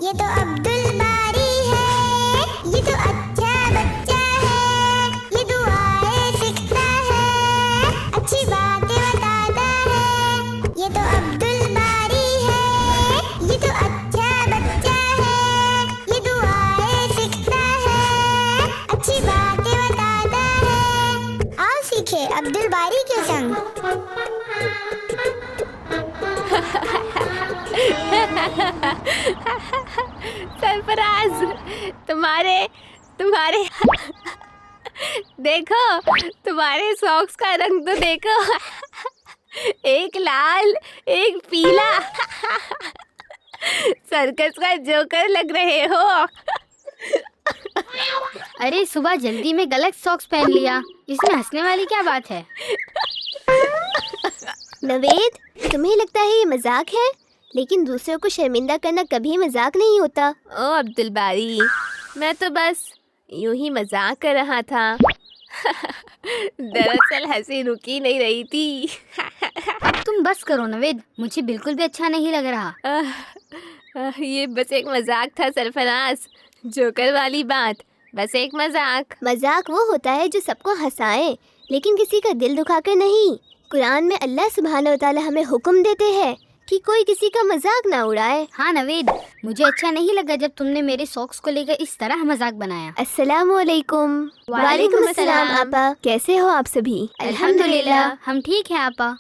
یہ تو عبد الباری ہے، یہ تو اچھا بچہ ہے، یہ دعائیں سیکھتا ہے، اچھی باتیں بتاتا ہے۔ یہ تو عبد الباری ہے، یہ تو اچھا بچہ ہے، یہ دعائیں سیکھتا ہے، اچھی باتیں بتاتا ہے۔ آؤ سیکھے عبد الباری کے سنگ۔ سرفراز، تمہارے دیکھو، تمہارے ساکس کا رنگ تو دیکھو، ایک لال ایک پیلا، سرکس کا جوکر لگ رہے ہو۔ ارے صبح جلدی میں غلط ساکس پہن لیا، اس میں ہنسنے والی کیا بات ہے؟ نوید، تمہیں لگتا ہے یہ مذاق ہے، لیکن دوسروں کو شرمندہ کرنا کبھی مذاق نہیں ہوتا۔ او عبد الباری، میں تو بس یوں ہی مذاق کر رہا تھا، دراصل ہنسی رکی نہیں رہی تھی۔ تم بس کرو نوید، مجھے بالکل بھی اچھا نہیں لگ رہا۔ یہ بس ایک مذاق تھا سرفراز، جوکر والی بات، بس ایک مذاق۔ مذاق وہ ہوتا ہے جو سب کو ہنسائے، لیکن کسی کا دل دکھا کر نہیں۔ قرآن میں اللہ سبحانہ و تعالی ہمیں حکم دیتے ہیں کہ کوئی کسی کا مذاق نہ اڑائے۔ ہاں نوید، مجھے اچھا نہیں لگا جب تم نے میرے ساکس کو لے کر اس طرح مذاق بنایا۔ السلام علیکم۔ وعلیکم السلام آپا، کیسے ہو آپ سبھی؟ الحمدللہ، ہم ٹھیک ہیں آپا۔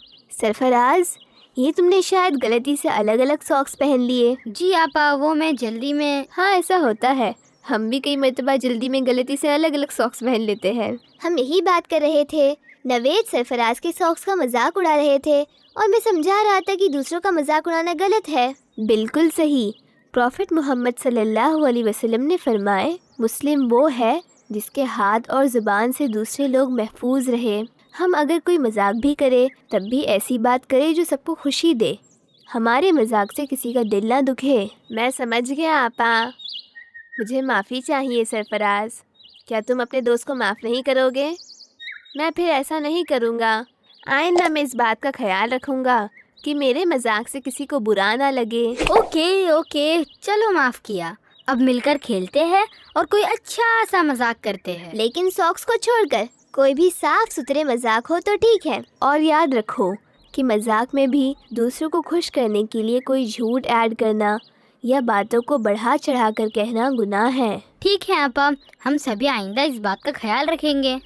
سرفراز، یہ تم نے شاید غلطی سے الگ الگ ساکس پہن لیے۔ جی آپا، وہ میں جلدی میں۔ ہاں ایسا ہوتا ہے، ہم بھی کئی مرتبہ جلدی میں غلطی سے الگ الگ ساکس پہن لیتے ہیں۔ ہم یہی بات کر رہے تھے، نوید سرفراز کے ساکس کا مذاق اڑا رہے تھے اور میں سمجھا رہا تھا کہ دوسروں کا مذاق اڑانا غلط ہے۔ بالکل صحیح۔ پروفٹ محمد صلی اللہ علیہ وسلم نے فرمائے، مسلم وہ ہے جس کے ہاتھ اور زبان سے دوسرے لوگ محفوظ رہے۔ ہم اگر کوئی مذاق بھی کرے تب بھی ایسی بات کرے جو سب کو خوشی دے، ہمارے مذاق سے کسی کا دل نہ دکھے۔ میں سمجھ گیا آپا، مجھے معافی چاہیے سرفراز۔ کیا تم اپنے دوست کو معاف نہیں کرو گے؟ میں پھر ایسا نہیں کروں گا، آئندہ میں اس بات کا خیال رکھوں گا کہ میرے مذاق سے کسی کو برا نہ لگے۔ اوکے، چلو معاف کیا۔ اب مل کر کھیلتے ہیں اور کوئی اچھا سا مذاق کرتے ہیں۔ لیکن ساکس کو چھوڑ کر کوئی بھی صاف ستھرے مذاق ہو تو ٹھیک ہے۔ اور یاد رکھو کہ مذاق میں بھی دوسروں کو خوش کرنے کے لیے کوئی جھوٹ ایڈ کرنا یا باتوں کو بڑھا چڑھا کر کہنا گناہ ہے۔ ٹھیک ہے آپا، ہم سبھی آئندہ اس بات کا خیال رکھیں گے۔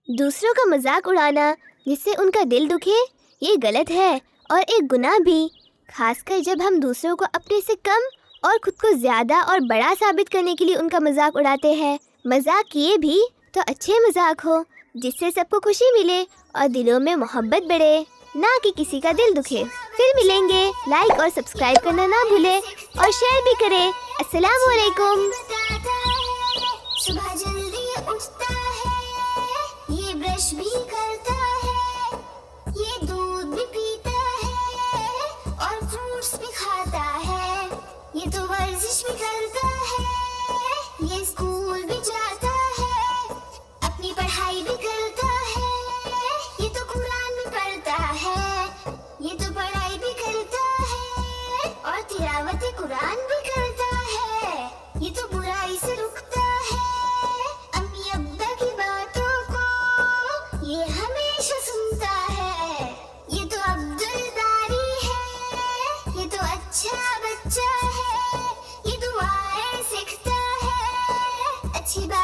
دوسروں کا مذاق اڑانا جس سے ان کا دل دکھے، یہ غلط ہے اور ایک گناہ بھی، خاص کر جب ہم دوسروں کو اپنے سے کم اور خود کو زیادہ اور بڑا ثابت کرنے کے لیے ان کا مذاق اڑاتے ہیں۔ مذاق کیے بھی تو اچھے مذاق ہو جس سے سب کو خوشی ملے اور دلوں میں محبت بڑھے، نہ کہ کسی کا دل دکھے۔ پھر ملیں گے، لائک اور سبسکرائب کرنا نہ بھولیں اور شیئر بھی کریں۔ السلام علیکم۔ صبح جلدی اٹھتا ہے، یہ برش بھی کرتا ہے، یہ دودھ بھی پیتا ہے اور فروٹس بھی کھاتا ہے، یہ تو ورزش بھی کرتا ہے، یہ اسکول بھی جاتا ہے، اپنی پڑھائی بھی کرتا ہے، یہ تو قرآن بھی پڑھتا ہے، یہ تو پڑھائی بھی کرتا ہے اور تلاوت قرآن بھی کرتا ہے، یہ تو برائی سے رکتا ہے، امی ابا کی باتوں کو یہ ہمیشہ سنتا ہے، یہ تو عبد الباری ہے، یہ تو اچھا بچہ ہے، یہ دعائیں سیکھتا ہے، اچھی بات